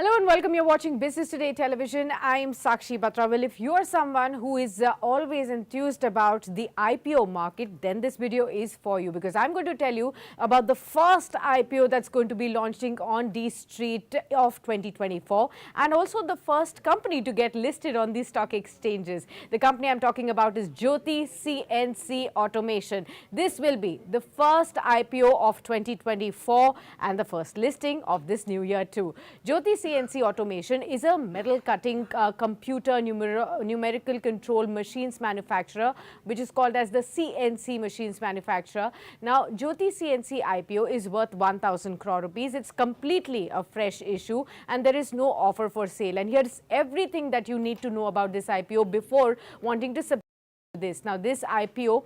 Hello and welcome. You're watching Business Today Television. I'm Sakshi Batra. Well, if you are someone who is always enthused about the IPO market, then this video is for you, because I'm going to tell you about the first IPO that's going to be launching on D Street of 2024, and also the first company to get listed on these stock exchanges. The company I'm talking about is Jyoti CNC Automation. This will be the first IPO of 2024 and the first listing of this new year too. Jyoti CNC Automation is a metal cutting computer numerical control machines manufacturer, which is called as the CNC machines manufacturer. Now, Jyoti CNC IPO is worth 1,000 crore rupees. It's completely a fresh issue and there is no offer for sale. And here's everything that you need to know about this IPO before wanting to subscribe to this. Now, this IPO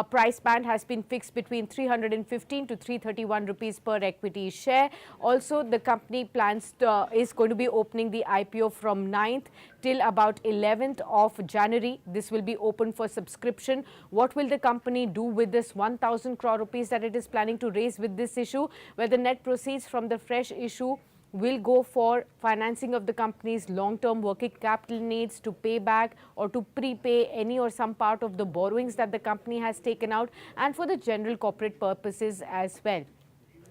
price band has been fixed between 315 to 331 rupees per equity share. Also, the company plans is going to be opening the IPO from 9th till about 11th of January. This will be open for subscription. What will the company do with this 1,000 crore rupees that it is planning to raise with this issue, where the net proceeds from the fresh issue will go for financing of the company's long-term working capital needs, to pay back or to prepay any or some part of the borrowings that the company has taken out, and for the general corporate purposes as well.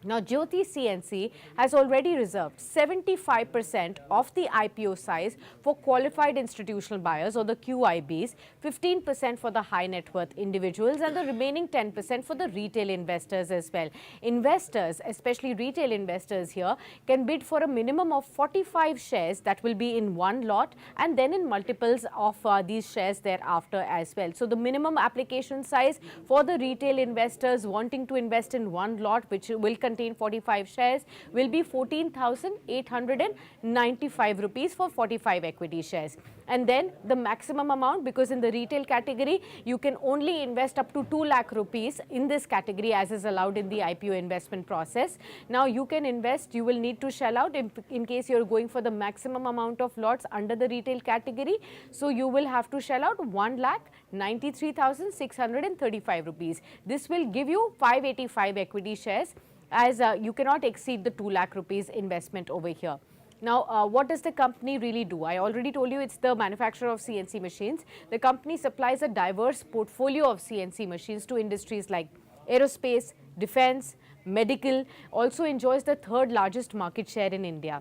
Now, Jyoti CNC has already reserved 75% of the IPO size for qualified institutional buyers, or the QIBs, 15% for the high net worth individuals, and the remaining 10% for the retail investors as well. Investors, especially retail investors here, can bid for a minimum of 45 shares that will be in one lot, and then in multiples of these shares thereafter as well. So, the minimum application size for the retail investors wanting to invest in one lot, which will contain 45 shares, will be 14,895 rupees for 45 equity shares. And then the maximum amount, because in the retail category you can only invest up to 2 lakh rupees in this category, as is allowed in the IPO investment process. Now, you can invest, you will need to shell out in case you're going for the maximum amount of lots under the retail category. So you will have to shell out 1,93,635 rupees. This will give you 585 equity shares, as you cannot exceed the 2 lakh rupees investment over here. Now, what does the company really do? I already told you it's the manufacturer of CNC machines. The company supplies a diverse portfolio of CNC machines to industries like aerospace, defense, medical, also enjoys the third largest market share in India,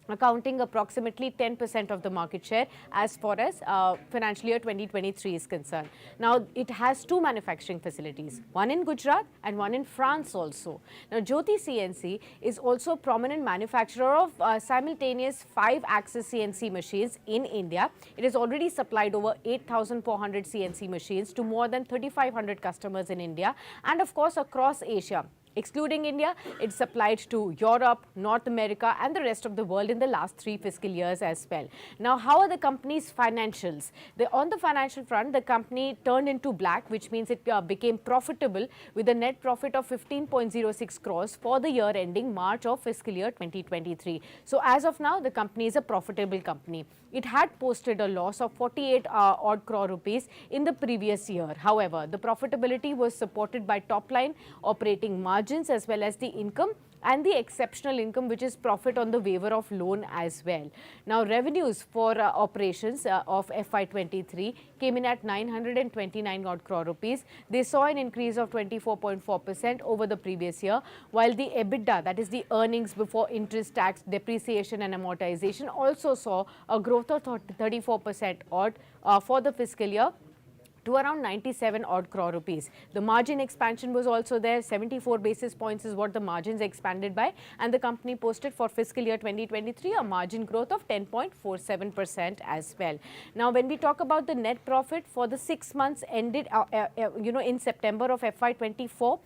accounting approximately 10% of the market share as far as financial year 2023 is concerned. Now, it has two manufacturing facilities, one in Gujarat and one in France also. Now, Jyoti CNC is also a prominent manufacturer of simultaneous 5-axis CNC machines in India. It has already supplied over 8,400 CNC machines to more than 3,500 customers in India and, of course, across Asia. Excluding India, it supplied to Europe, North America and the rest of the world in the last 3 fiscal years as well. Now, how are the company's financials? On the financial front, the company turned into black, which means it became profitable with a net profit of 15.06 crores for the year ending March of fiscal year 2023. So, as of now, the company is a profitable company. It had posted a loss of 48 odd crore rupees in the previous year. However, the profitability was supported by top line operating margins as well as the income and the exceptional income, which is profit on the waiver of loan as well. Now, revenues for operations of FY23 came in at 929 odd crore rupees. They saw an increase of 24.4% over the previous year, while the EBITDA, that is the earnings before interest, tax, depreciation and amortization, also saw a growth of 34% odd for the fiscal year, to around 97 odd crore rupees. The margin expansion was also there. 74 basis points is what the margins expanded by, and the company posted for fiscal year 2023 a margin growth of 10.47% as well. Now, when we talk about the net profit for the 6 months ended in September of FY24,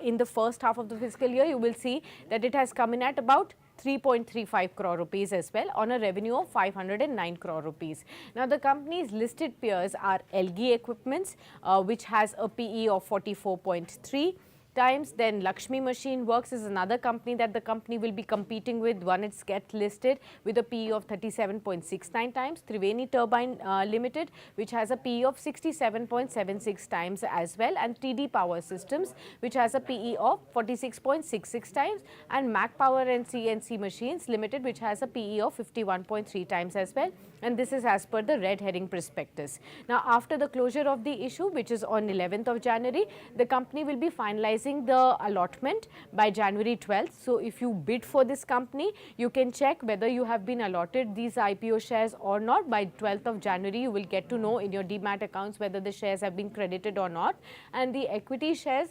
in the first half of the fiscal year, you will see that it has come in at about 3.35 crore rupees as well on a revenue of 509 crore rupees. Now, the company's listed peers are LG Equipments, which has a PE of 44.3, times. Then Lakshmi Machine Works is another company that the company will be competing with when it's get listed, with a PE of 37.69 times. Triveni Turbine Limited, which has a PE of 67.76 times as well, and TD Power Systems, which has a PE of 46.66 times, and Mac Power and CNC Machines Limited, which has a PE of 51.3 times as well, and this is as per the red herring prospectus. Now, after the closure of the issue, which is on 11th of January, the company will be finalizing the allotment by January 12th. So, if you bid for this company, you can check whether you have been allotted these IPO shares or not. By 12th of January, you will get to know in your demat accounts whether the shares have been credited or not, and the equity shares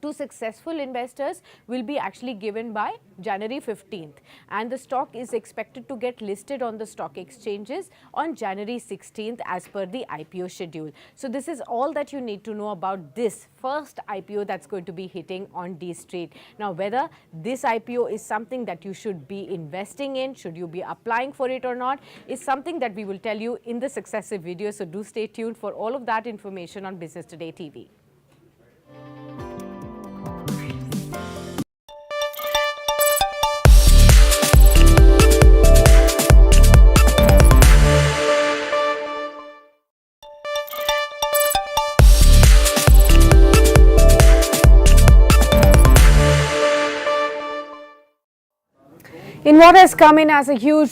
to successful investors will be actually given by January 15th, and the stock is expected to get listed on the stock exchanges on January 16th as per the IPO schedule. So, this is all that you need to know about this first IPO that's going to be hitting on D Street. Now, whether this IPO is something that you should be investing in, should you be applying for it or not, is something that we will tell you in the successive videos. So, do stay tuned for all of that information on Business Today TV. In what has come in as a huge